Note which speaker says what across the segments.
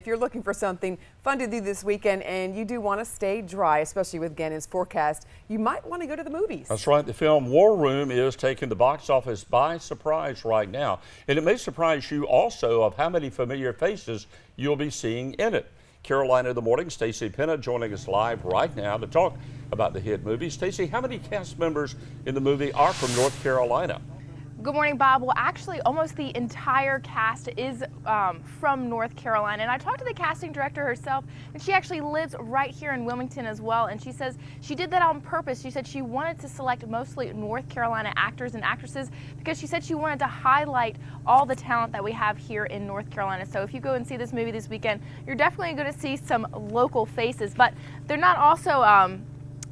Speaker 1: you're looking for something fun to do this weekend and you do want to stay dry, especially with Gannon's forecast, you might want to go to the movies.
Speaker 2: That's right. The film War Room is taking the box office by surprise right now. And it may surprise you also of how many familiar faces you'll be seeing in it. Carolina in the Morning, Stacey Penna joining us live right now to talk about the hit movie. Stacey, how many cast members in the movie are from North Carolina?
Speaker 3: Good morning, Bob. Well, actually, almost the entire cast is from North Carolina. And I talked to the casting director herself, and she actually lives right here in Wilmington as well. And she says she did that on purpose. She said she wanted to select mostly North Carolina actors and actresses because she said she wanted to highlight all the talent that we have here in North Carolina. So if you go and see this movie this weekend, you're definitely going to see some local faces. But they're not also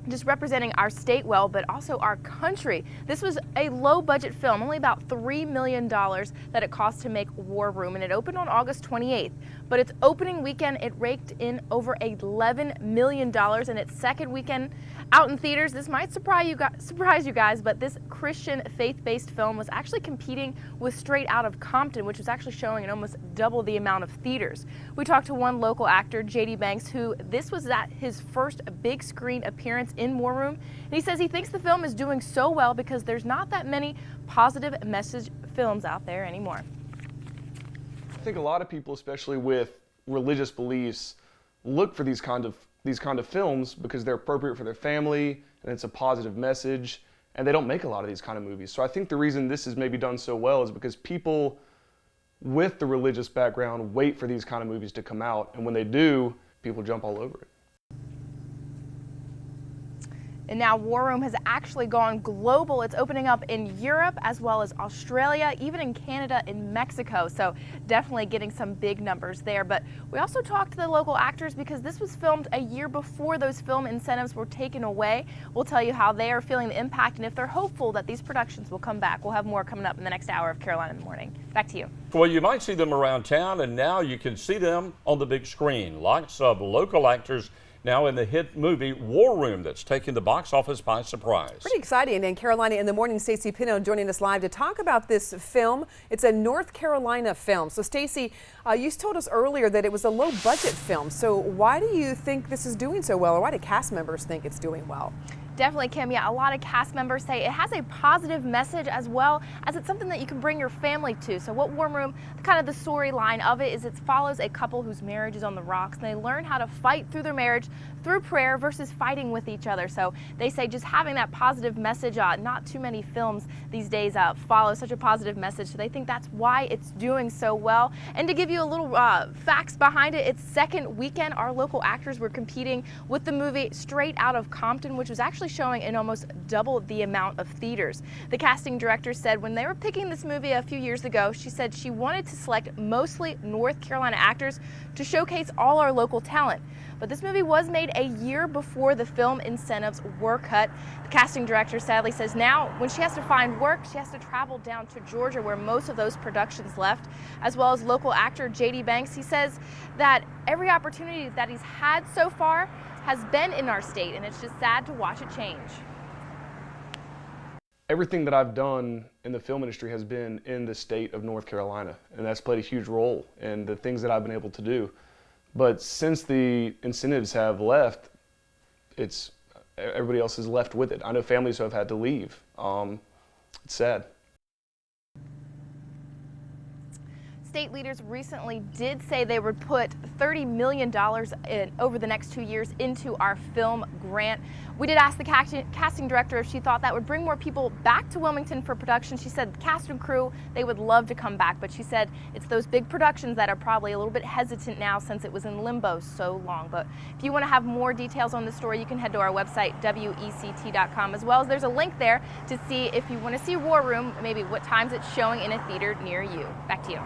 Speaker 3: just representing our state well, but also our country. This was a low-budget film, only about $3 million that it cost to make War Room, and it opened on August 28th. But its opening weekend, it raked in over $11 million, and its second weekend out in theaters, this might surprise you guys, but this Christian faith-based film was actually competing with Straight Outta Compton, which was actually showing in almost double the amount of theaters. We talked to one local actor, JD Banks, who this was his first big screen appearance in War Room, and he says he thinks the film is doing so well because there's not that many positive message films out there anymore.
Speaker 4: I think a lot of people, especially with religious beliefs, look for these kind of films because they're appropriate for their family and it's a positive message, and they don't make a lot of these kind of movies. So I think the reason this is maybe done so well is because people with the religious background wait for these kind of movies to come out, and when they do, people jump all over it.
Speaker 3: And now War Room has actually gone global. It's opening up in Europe as well as Australia, even in Canada and Mexico. So definitely getting some big numbers there. But we also talked to the local actors because this was filmed a year before those film incentives were taken away. We'll tell you how they are feeling the impact and if they're hopeful that these productions will come back. We'll have more coming up in the next hour of Carolina in the Morning. Back to you.
Speaker 2: Well, you might see them around town, and now you can see them on the big screen. Lots of local actors now in the hit movie War Room that's taking the box office by surprise.
Speaker 1: Pretty exciting. And Carolina in the Morning, Stacey Penna joining us live to talk about this film. It's a North Carolina film. So Stacey, you told us earlier that it was a low budget film. So why do you think this is doing so well, or why do cast members think it's doing well?
Speaker 3: Definitely, Kim. Yeah, a lot of cast members say it has a positive message as well as it's something that you can bring your family to. So what War Room, kind of the storyline of it is it follows a couple whose marriage is on the rocks, and they learn how to fight through their marriage through prayer versus fighting with each other. So they say just having that positive message, not too many films these days follow such a positive message. So they think that's why it's doing so well. And to give you a little facts behind it, its second weekend, our local actors were competing with the movie Straight Outta Compton, which was actually showing in almost double the amount of theaters. The casting director said when they were picking this movie a few years ago, she said she wanted to select mostly North Carolina actors to showcase all our local talent. But this movie was made a year before the film incentives were cut. The casting director sadly says now when she has to find work, she has to travel down to Georgia where most of those productions left, as well as local actor JD Banks. He says that every opportunity that he's had so far has been in our state, and it's just sad to watch it change.
Speaker 4: Everything that I've done in the film industry has been in the state of North Carolina, and that's played a huge role in the things that I've been able to do. But since the incentives have left, everybody else is left with it. I know families who have had to leave. It's sad.
Speaker 3: State leaders recently did say they would put $30 million over the next 2 years into our film grant. We did ask the casting director if she thought that would bring more people back to Wilmington for production. She said the cast and crew, they would love to come back, but she said it's those big productions that are probably a little bit hesitant now since it was in limbo so long. But if you want to have more details on the story, you can head to our website, WECT.com, as well as there's a link there to see if you want to see War Room, maybe what times it's showing in a theater near you. Back to you.